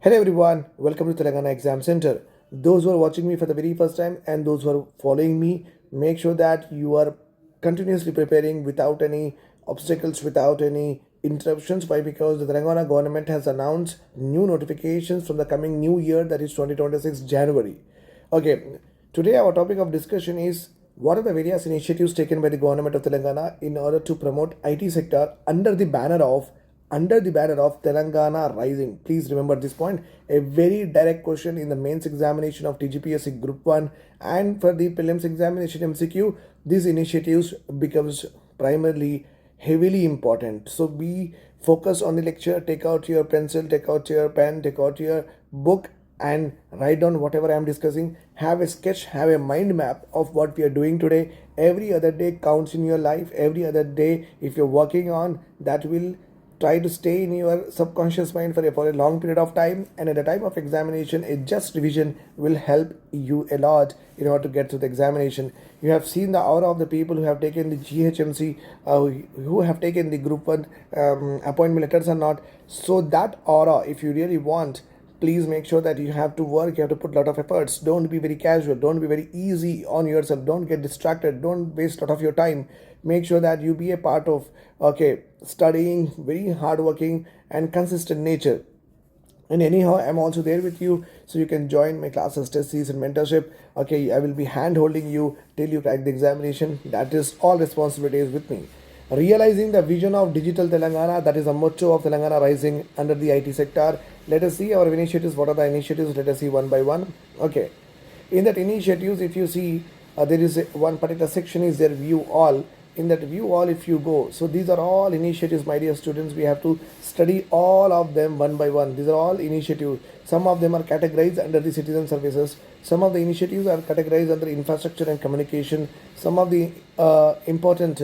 Hello everyone, welcome to Telangana Exam Center. Those who are watching me for the very first time and those who are following me, make sure that you are continuously preparing without any obstacles, without any interruptions. Why? Because the Telangana government has announced new notifications from the coming new year, that is 2026 January. Okay, today our topic of discussion is what are the various initiatives taken by the government of Telangana in order to promote IT sector under the banner of Telangana Rising. Please remember this point. A very direct question in the mains examination of TGPSC Group 1 and for the prelims examination MCQ. These initiatives becomes primarily heavily important. So be focused on the lecture. Take out your pencil, take out your pen, take out your book and write down whatever I am discussing. Have a sketch, have a mind map of what we are doing today. Every other day counts in your life. Every other day, if you're working on that, will try to stay in your subconscious mind for a long period of time, and at the time of examination a just revision will help you a lot in order to get through the examination. You have seen the aura of the people who have taken the GHMC, who have taken the group 1 appointment letters or not. So that aura, if you really want, please make sure that you have to work, you have to put a lot of efforts. Don't be very casual, don't be very easy on yourself, don't get distracted, don't waste a lot of your time. Make sure that you be a part of studying, very hardworking and consistent nature. And anyhow, I'm also there with you, so you can join my classes, test series, and mentorship. Okay, I will be hand holding you till you crack the examination. That is all responsibilities with me. Realizing the vision of digital Telangana, that is a motto of Telangana Rising under the IT sector. Let us see our initiatives. What are the initiatives? Let us see one by one. Okay. In that initiatives, if you see, there is one particular section is there, view all. In that view all, if you go, so these are all initiatives, my dear students. We have to study all of them one by one. These are all initiatives. Some of them are categorized under the citizen services. Some of the initiatives are categorized under infrastructure and communication. Some of the important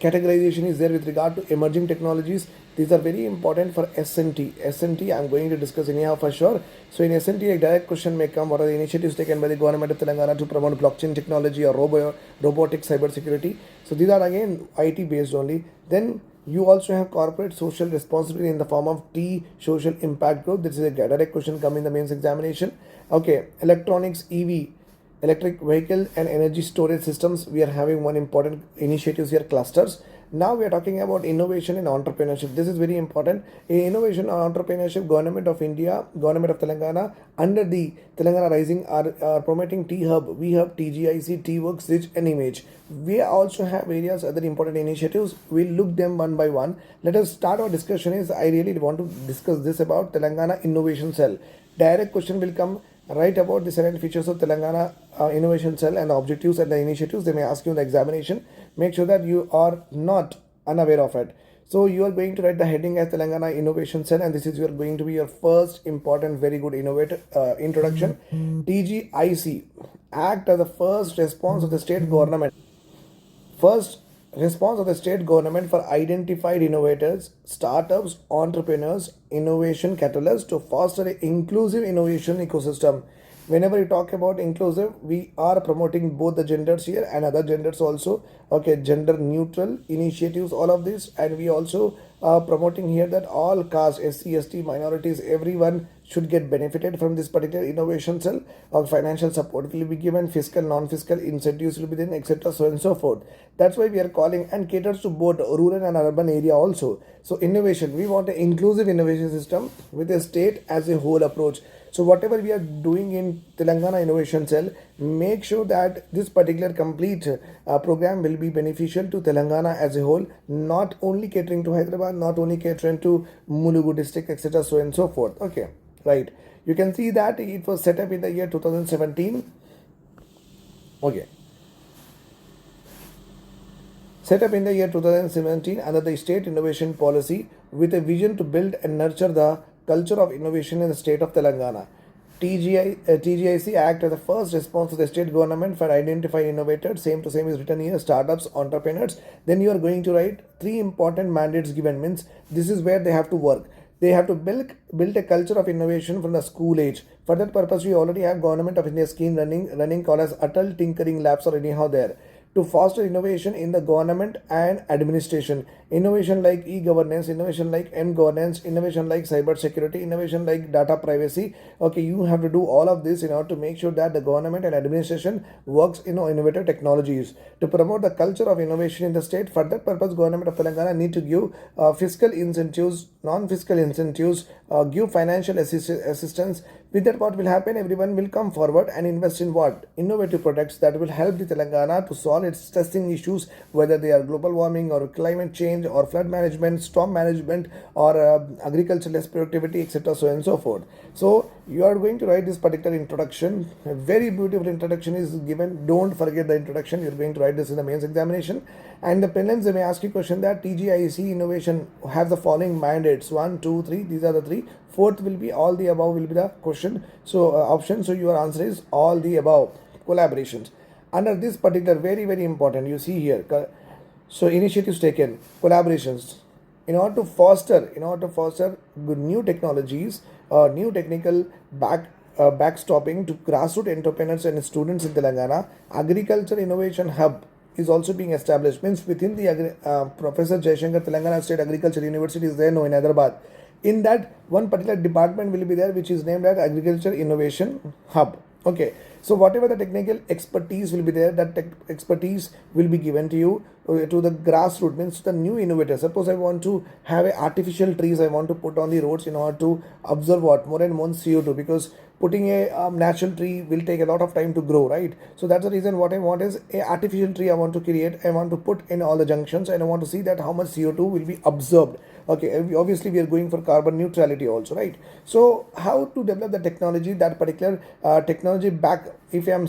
categorization is there with regard to emerging technologies. These are very important for SNT. SNT I'm going to discuss anyhow for sure. So in SNT, a direct question may come: what are the initiatives taken by the government of Telangana to promote blockchain technology or robotic cybersecurity? So these are again IT based only. Then you also have corporate social responsibility in the form of T, social impact growth. This is a direct question come in the mains examination. Okay, electronics, EV, electric vehicle and energy storage systems. We are having one important initiatives here, clusters. Now we are talking about innovation and entrepreneurship. This is very important. In innovation and entrepreneurship, government of India, government of Telangana under the Telangana Rising are promoting T-Hub, V-Hub, TGIC, T-Works, Rich and Image. We also have various other important initiatives. We'll look them one by one. Let us start our discussion. I really want to discuss this about Telangana Innovation Cell. Direct question will come right about the salient features of Telangana Innovation Cell and the objectives and the initiatives. They may ask you in the examination. Make sure that you are not unaware of it. So you are going to write the heading as Telangana Innovation Cell, and this is going to be your first important, very good innovator introduction. TGIC act as the first response of the state government. First response of the state government for identified innovators, startups, entrepreneurs, innovation catalysts to foster an inclusive innovation ecosystem. Whenever you talk about inclusive, we are promoting both the genders here and other genders also. Okay, gender neutral initiatives, all of this, and we also are promoting here that all castes, SC, ST, minorities, everyone should get benefited from this particular innovation cell. Or financial support will be given, fiscal, non-fiscal incentives will be then, etc. so and so forth. That's why we are calling and caters to both rural and urban area also. So innovation, we want an inclusive innovation system with a state as a whole approach. So whatever we are doing in Telangana Innovation Cell, make sure that this particular complete program will be beneficial to Telangana as a whole, not only catering to Hyderabad, not only catering to Mulugu district, etc. so and so forth. Okay, right. You can see that it was set up in the year 2017. Okay. Set up in the year 2017 under the state innovation policy with a vision to build and nurture the culture of innovation in the state of Telangana. TGIC act as the first response to the state government for identifying innovators. Same to same is written here: startups, entrepreneurs. Then you are going to write three important mandates given. Means this is where they have to work. They have to build a culture of innovation from the school age. For that purpose, we already have Government of India scheme running called as Atal Tinkering Labs or anyhow there. to foster innovation in the government and administration. Innovation like e-governance, innovation like m-governance, innovation like cyber security, innovation like data privacy. Okay, you have to do all of this in order to make sure that the government and administration works in innovative technologies. To promote the culture of innovation in the state, for that purpose, Government of Telangana need to give fiscal incentives, non-fiscal incentives, give financial assistance. With that, what will happen? Everyone will come forward and invest in what? Innovative products that will help the Telangana to solve its stressing issues, whether they are global warming or climate change or flood management, storm management, or agricultural less productivity, etc. So and so forth. So you are going to write this particular introduction. A very beautiful introduction is given. Don't forget the introduction. You're going to write this in the mains examination. And the prelims, they may ask you question that TGIC innovation have the following mandates: 1, 2, 3. These are the three. Fourth will be all the above will be the question. So option. So your answer is all the above. Collaborations. Under this particular, very important, you see here. So initiatives taken, collaborations. In order to foster good new technologies, new technical backstopping to grassroots entrepreneurs and students in Telangana, Agriculture Innovation Hub is also being established. Means within the Professor Jaishankar Telangana State Agriculture University is there, no, in Hyderabad. In that, one particular department will be there, which is named as Agriculture Innovation Hub. Okay, so whatever the technical expertise will be there, that expertise will be given to you to the grassroots, means the new innovators. Suppose I want to have a artificial trees I want to put on the roads in order to observe what more and more CO2, because putting a natural tree will take a lot of time to grow, right? So that's the reason what I want is a artificial tree I want to create. I want to put in all the junctions and I want to see that how much CO2 will be absorbed. Okay, obviously we are going for carbon neutrality also, right? So how to develop the technology, that particular technology back, if I am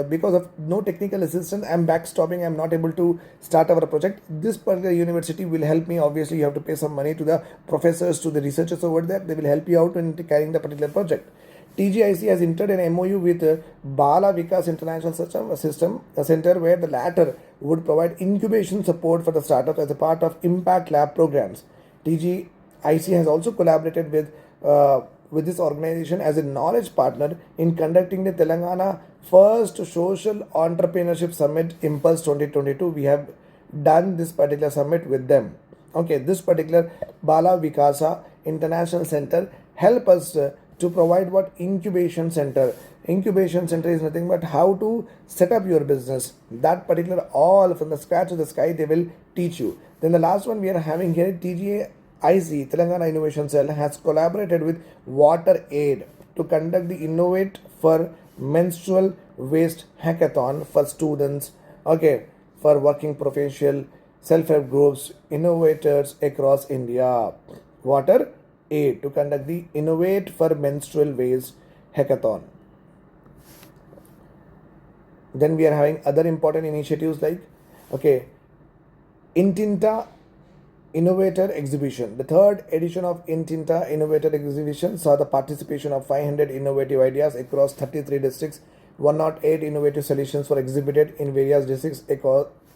because of no technical assistance, I am backstopping, I am not able to start our project, this particular university will help me. Obviously you have to pay some money to the professors, to the researchers over there. They will help you out in carrying the particular project. TGIC has entered an MOU with Bala Vikas International System Center, where the latter would provide incubation support for the startups as a part of Impact Lab programs. TGIC has also collaborated with this organization as a knowledge partner in conducting the Telangana first social entrepreneurship summit Impulse 2022. We have done this particular summit with them. Okay, this particular Bala Vikasa International Center help us to provide what? Incubation center. Incubation center is nothing but how to set up your business. That particular, all from the scratch to the sky, they will teach you. Then the last one we are having here, TGIC, Telangana Innovation Cell, has collaborated with Water Aid to conduct the Innovate for Menstrual Waste Hackathon for students, okay, for working professional, self-help groups, innovators across India. Water Aid to conduct the Innovate for Menstrual Waste Hackathon. Then we are having other important initiatives like, okay, Intinta Innovator Exhibition. The third edition of Intinta Innovator Exhibition saw the participation of 500 innovative ideas across 33 districts. 108 innovative solutions were exhibited in various districts.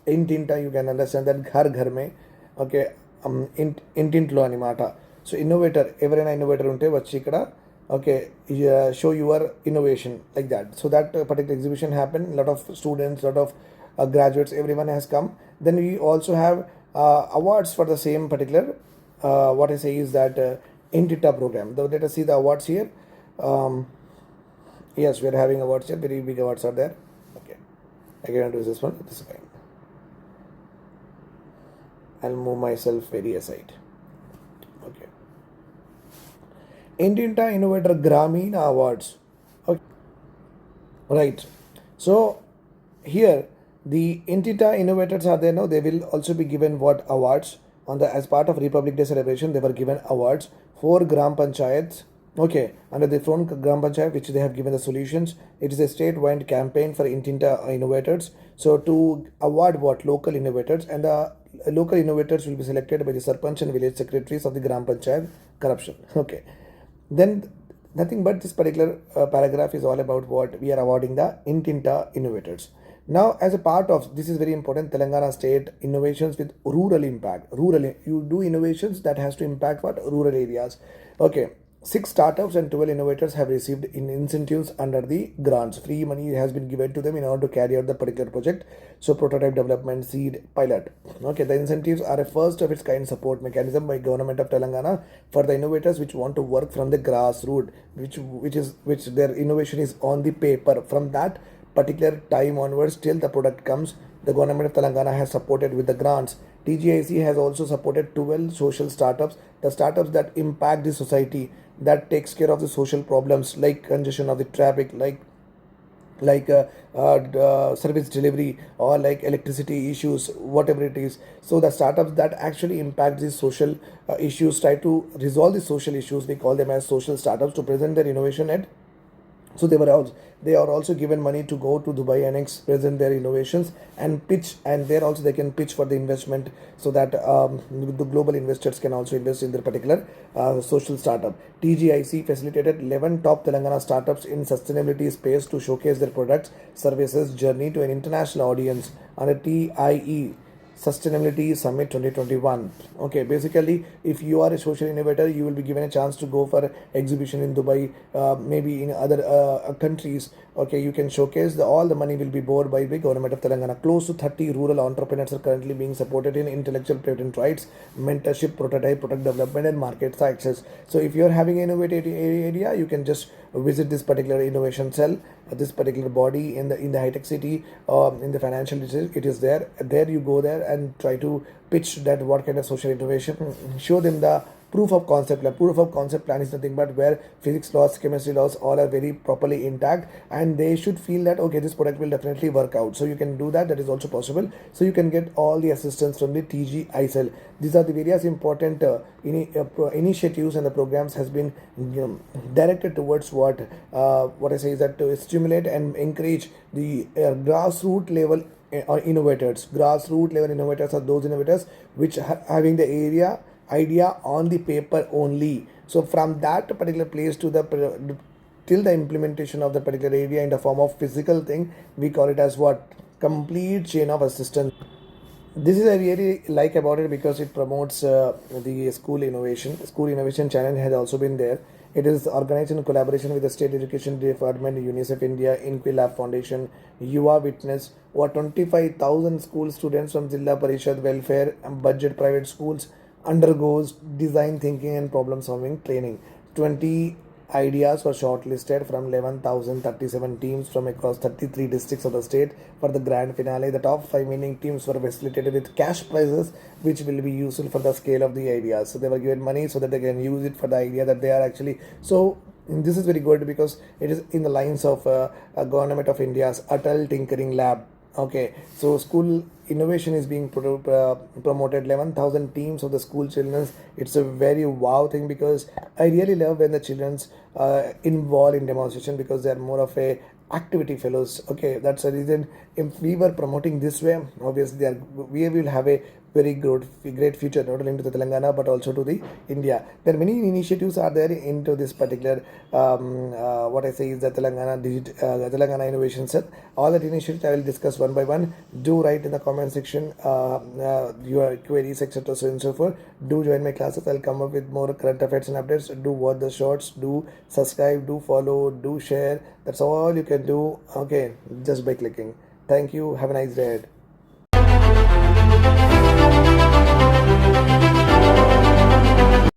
Intinta, you can understand that ghar ghar mein, okay, Intintlo animata. So innovator, ఎవరైనా innovator ఉంటే వచ్చి ఇక్కడ, okay, show your innovation, like that. So that particular exhibition happened. A lot of students, lot of graduates, everyone has come. Then we also have awards for the same particular, what I say is that Intita program. Let us see the awards here. Yes, we are having awards here. Very big awards are there. Okay, I can do this one. This is fine. I'll move myself very aside. Okay. Intinta Innovator Grameen Awards. Okay. Right. So here the Intinta innovators are there now. They will also be given what awards on the, as part of Republic Day celebration. They were given awards for Gram Panchayats. Okay, under the front Gram Panchayat, which they have given the solutions. It is a state-wide campaign for Intinta innovators. So to award what? Local innovators, and the local innovators will be selected by the Sarpanch and village secretaries of the Gram Panchayat corruption. Okay, then nothing but this particular paragraph is all about what we are awarding the Intinta innovators. Now, as a part of this is very important, Telangana state innovations with rural impact. Rural, you do innovations that has to impact what? Rural areas. Okay, 6 startups and 12 innovators have received incentives under the grants. Free money has been given to them in order to carry out the particular project. So prototype development, seed, pilot. Okay, the incentives are a first of its kind support mechanism by Government of Telangana for the innovators which want to work from the grassroots, which their innovation is on the paper. From that particular time onwards till the product comes, the Government of Telangana has supported with the grants. TGIC has also supported 12 social startups, the startups that impact the society, that takes care of the social problems like congestion of the traffic, service delivery, or like electricity issues, whatever it is. So the startups that actually impact these social issues, try to resolve the social issues, we call them as social startups, to present their innovation at. So they are also given money to go to Dubai and present their innovations and pitch, and there also they can pitch for the investment, so that the global investors can also invest in their particular social startup. TGIC facilitated 11 top Telangana startups in sustainability space to showcase their products, services, journey to an international audience on a TIE Sustainability Summit 2021. Okay, basically, if you are a social innovator, you will be given a chance to go for exhibition in Dubai, maybe in other countries. Okay, you can showcase all the money will be bore by the Government of Telangana. Close to 30 rural entrepreneurs are currently being supported in intellectual patent rights, mentorship, prototype, product development, and market access. So, if you are having an innovative area, you can just visit this particular innovation cell, this particular body in the high tech city, in the financial district. It is there. There you go there and try to pitch that what kind of social innovation. Show them the proof of concept plan. Proof of concept plan is nothing but where physics laws, chemistry laws all are very properly intact, and they should feel that okay, this product will definitely work out. So you can do that. That is also possible. So you can get all the assistance from the TG ISL. These are the various important initiatives and the programs has been directed towards what I say is that to stimulate and encourage the grassroots level innovators. Grassroots level innovators are those innovators which are having the idea on the paper only. So from that particular place to the till the implementation of the particular area in the form of physical thing, we call it as what, complete chain of assistance. This is I really like about it because it promotes the school innovation channel has also been there. It is organized in collaboration with the state education department, UNICEF India, Inquilab Foundation, UA Witness, over 25,000 school students from Zilla Parishad welfare and budget private schools undergoes design thinking and problem solving training. 20 ideas were shortlisted from 11,037 teams from across 33 districts of the state for the grand finale. The top 5 winning teams were facilitated with cash prizes, which will be useful for the scale of the ideas. So they were given money so that they can use it for the idea that they are actually. So this is very good because it is in the lines of Government of India's Atal Tinkering Lab. Okay, so school innovation is being promoted. 11,000 teams of the school children. It's a very wow thing because I really love when the children's involved in demonstration because they are more of a activity fellows. Okay, that's the reason. If we were promoting this way, obviously we will have a very great future not only into the Telangana but also to the India. There are many initiatives are there into this particular what I say is the Telangana Innovation Cell. All that initiatives I will discuss one by one. Do write in the comment section your queries, etc. so and so forth. Do join my classes. I'll come up with more current affairs and updates. Do watch the shorts. Do subscribe. Do follow. Do share. That's all you can do. Okay, just by clicking. Thank you. Have a nice day.